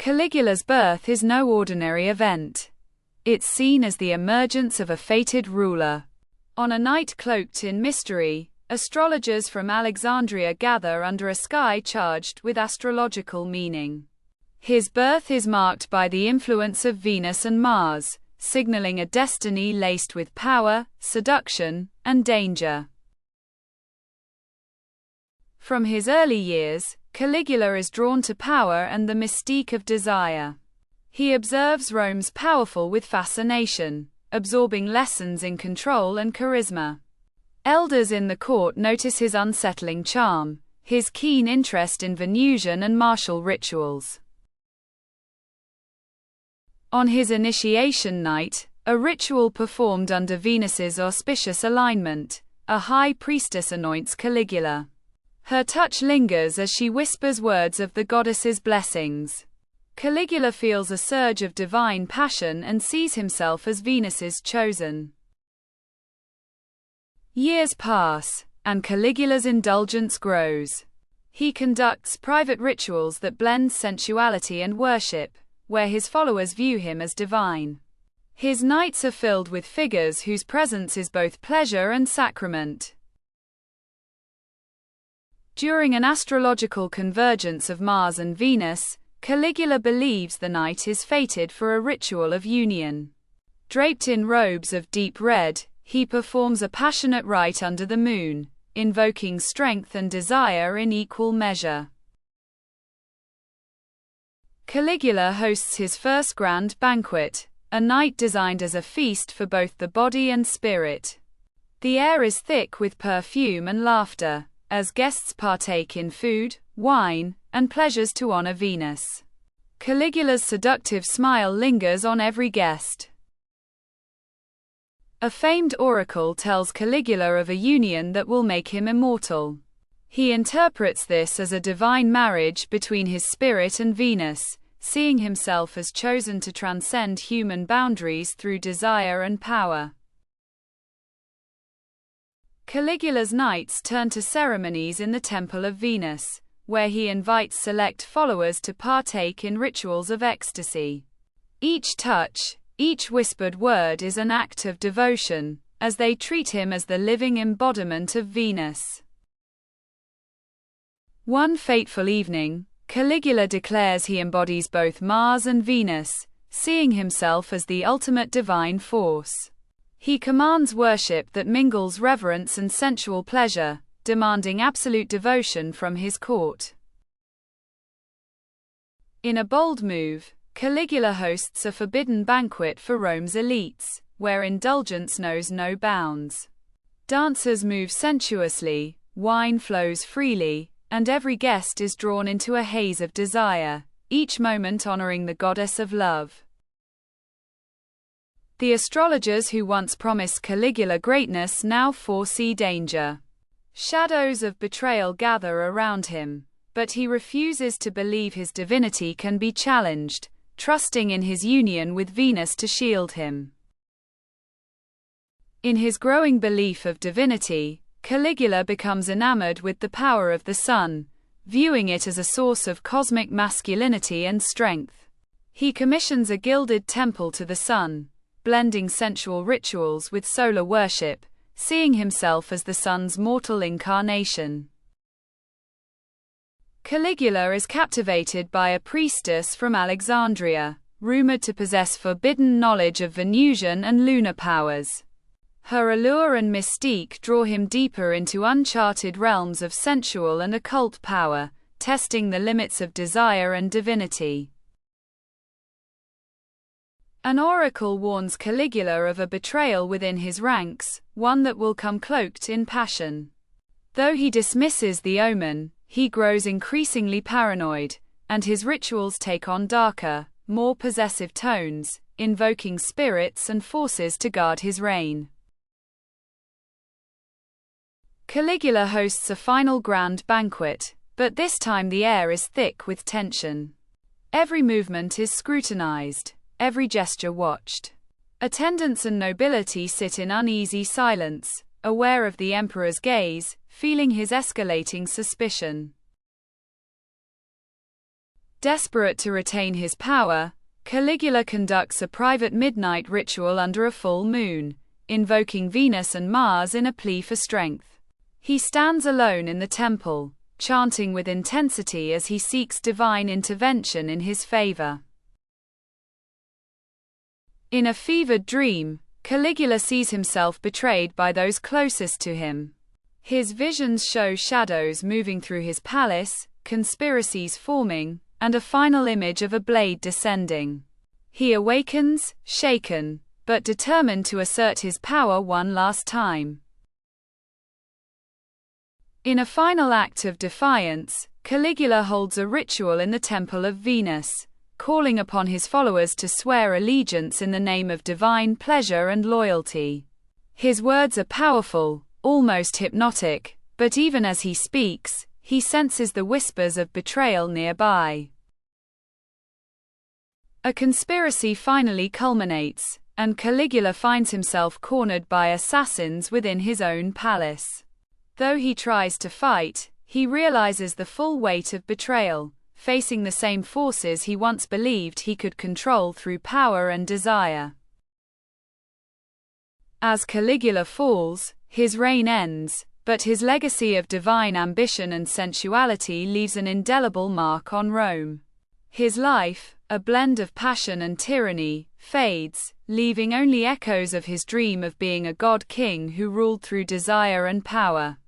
Caligula's birth is no ordinary event. It's seen as the emergence of a fated ruler. On a night cloaked in mystery, astrologers from Alexandria gather under a sky charged with astrological meaning. His birth is marked by the influence of Venus and Mars, signaling a destiny laced with power, seduction, and danger. From his early years, Caligula is drawn to power and the mystique of desire. He observes Rome's powerful with fascination, absorbing lessons in control and charisma. Elders in the court notice his unsettling charm, his keen interest in Venusian and martial rituals. On his initiation night, a ritual performed under Venus's auspicious alignment, a high priestess anoints Caligula. Her touch lingers as she whispers words of the goddess's blessings. Caligula feels a surge of divine passion and sees himself as Venus's chosen. Years pass, and Caligula's indulgence grows. He conducts private rituals that blend sensuality and worship, where his followers view him as divine. His nights are filled with figures whose presence is both pleasure and sacrament. During an astrological convergence of Mars and Venus, Caligula believes the night is fated for a ritual of union. Draped in robes of deep red, he performs a passionate rite under the moon, invoking strength and desire in equal measure. Caligula hosts his first grand banquet, a night designed as a feast for both the body and spirit. The air is thick with perfume and laughter, as guests partake in food, wine, and pleasures to honor Venus. Caligula's seductive smile lingers on every guest. A famed oracle tells Caligula of a union that will make him immortal. He interprets this as a divine marriage between his spirit and Venus, seeing himself as chosen to transcend human boundaries through desire and power. Caligula's nights turn to ceremonies in the Temple of Venus, where he invites select followers to partake in rituals of ecstasy. Each touch, each whispered word is an act of devotion, as they treat him as the living embodiment of Venus. One fateful evening, Caligula declares he embodies both Mars and Venus, seeing himself as the ultimate divine force. He commands worship that mingles reverence and sensual pleasure, demanding absolute devotion from his court. In a bold move, Caligula hosts a forbidden banquet for Rome's elites, where indulgence knows no bounds. Dancers move sensuously, wine flows freely, and every guest is drawn into a haze of desire, each moment honoring the goddess of love. The astrologers who once promised Caligula greatness now foresee danger. Shadows of betrayal gather around him, but he refuses to believe his divinity can be challenged, trusting in his union with Venus to shield him. In his growing belief of divinity, Caligula becomes enamored with the power of the sun, viewing it as a source of cosmic masculinity and strength. He commissions a gilded temple to the sun, blending sensual rituals with solar worship, seeing himself as the sun's mortal incarnation. Caligula is captivated by a priestess from Alexandria, rumored to possess forbidden knowledge of Venusian and lunar powers. Her allure and mystique draw him deeper into uncharted realms of sensual and occult power, testing the limits of desire and divinity. An oracle warns Caligula of a betrayal within his ranks, one that will come cloaked in passion. Though he dismisses the omen, he grows increasingly paranoid, and his rituals take on darker, more possessive tones, invoking spirits and forces to guard his reign. Caligula hosts a final grand banquet, but this time the air is thick with tension. Every movement is scrutinized, every gesture watched. Attendants and nobility sit in uneasy silence, aware of the emperor's gaze, feeling his escalating suspicion. Desperate to retain his power, Caligula conducts a private midnight ritual under a full moon, invoking Venus and Mars in a plea for strength. He stands alone in the temple, chanting with intensity as he seeks divine intervention in his favor. In a fevered dream, Caligula sees himself betrayed by those closest to him. His visions show shadows moving through his palace, conspiracies forming, and a final image of a blade descending. He awakens, shaken, but determined to assert his power one last time. In a final act of defiance, Caligula holds a ritual in the Temple of Venus, calling upon his followers to swear allegiance in the name of divine pleasure and loyalty. His words are powerful, almost hypnotic, but even as he speaks, he senses the whispers of betrayal nearby. A conspiracy finally culminates, and Caligula finds himself cornered by assassins within his own palace. Though he tries to fight, he realizes the full weight of betrayal, facing the same forces he once believed he could control through power and desire. As Caligula falls, his reign ends, but his legacy of divine ambition and sensuality leaves an indelible mark on Rome. His life, a blend of passion and tyranny, fades, leaving only echoes of his dream of being a god king who ruled through desire and power.